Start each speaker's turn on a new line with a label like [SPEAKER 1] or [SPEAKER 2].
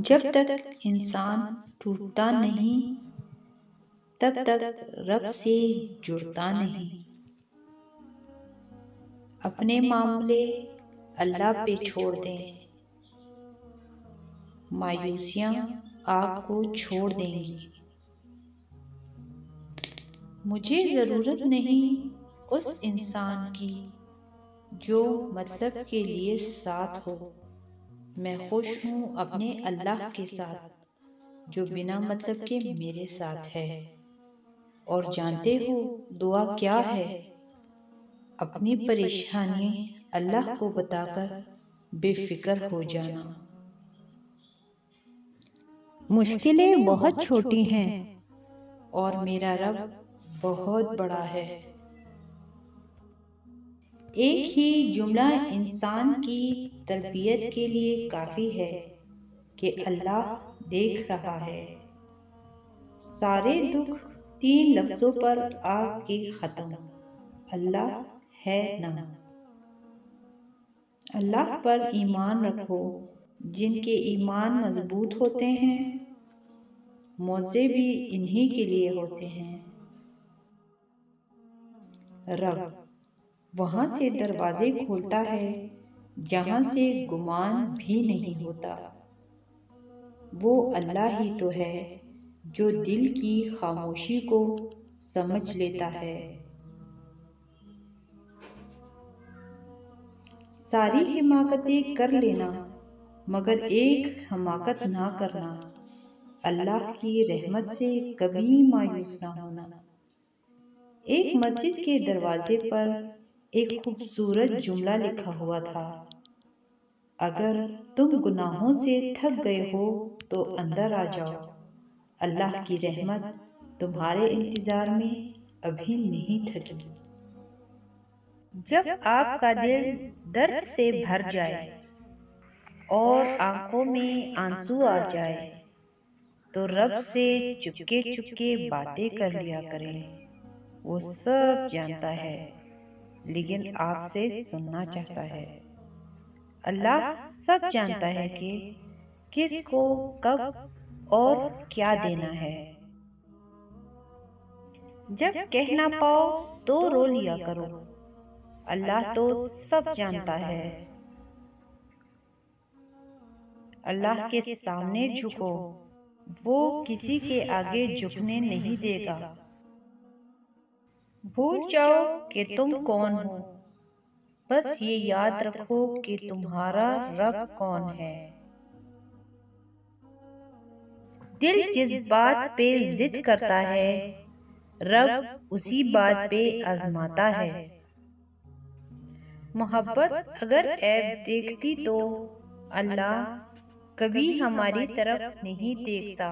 [SPEAKER 1] جب تک انسان ٹوٹتا نہیں تب تک رب سے جڑتا نہیں۔ اپنے معاملے اللہ پہ چھوڑ دیں، مایوسیاں آپ کو چھوڑ دیں گی۔ مجھے ضرورت نہیں اس انسان کی جو مطلب کے لیے ساتھ ہو، میں خوش ہوں اپنے اللہ کے ساتھ جو بنا مطلب کے میرے ساتھ ہے۔ اور جانتے ہو دعا کیا ہے؟ اپنی پریشانی اللہ کو بتا کر بے فکر ہو جانا۔
[SPEAKER 2] مشکلیں بہت چھوٹی ہیں
[SPEAKER 1] اور میرا رب بہت بڑا ہے۔ ایک ہی جملہ انسان کی تربیت کے لیے کافی ہے کہ اللہ دیکھ رہا ہے۔ سارے دکھ 3 لفظوں پر آ کے ختم، اللہ ہے نا۔ اللہ پر ایمان رکھو، جن کے ایمان مضبوط ہوتے ہیں معجزے بھی انہی کے لیے ہوتے ہیں۔ رب وہاں سے دروازے کھولتا ہے جہاں سے گمان بھی نہیں ہوتا۔ وہ اللہ ہی تو ہے جو دل کی خاموشی کو سمجھ لیتا ہے۔ ساری حماقتیں کر لینا مگر ایک حماقت نہ کرنا، اللہ کی رحمت سے کبھی مایوس نہ ہونا۔ ایک مسجد کے دروازے پر ایک خوبصورت جملہ لکھا ہوا تھا، اگر تم گناہوں سے تھک گئے ہو تو اندر آ جاؤ، اللہ کی رحمت تمہارے انتظار میں ابھی نہیں تھکی۔
[SPEAKER 2] جب آپ کا دل درد سے بھر جائے اور آنکھوں میں آنسو آ جائے تو رب سے چپکے چپکے باتیں کر لیا کریں۔ وہ سب جانتا ہے لیکن آپ سے سننا چاہتا ہے۔ اللہ سب جانتا ہے کہ کس کو کب اور کیا دینا ہے۔ جب کہہ نہ پاؤ تو رو لیا کرو، اللہ تو سب جانتا ہے۔ اللہ کے سامنے جھکو، وہ کسی کے آگے جھکنے نہیں دے گا۔ بھول جاؤ کہ تم کون ہو، بس یہ یاد رکھو کہ تمہارا رب کون ہے۔ دل جس بات پہ ضد کرتا ہے رب اسی بات پہ آزماتا ہے۔ محبت اگر عیب دیکھتی تو اللہ کبھی ہماری طرف نہیں دیکھتا۔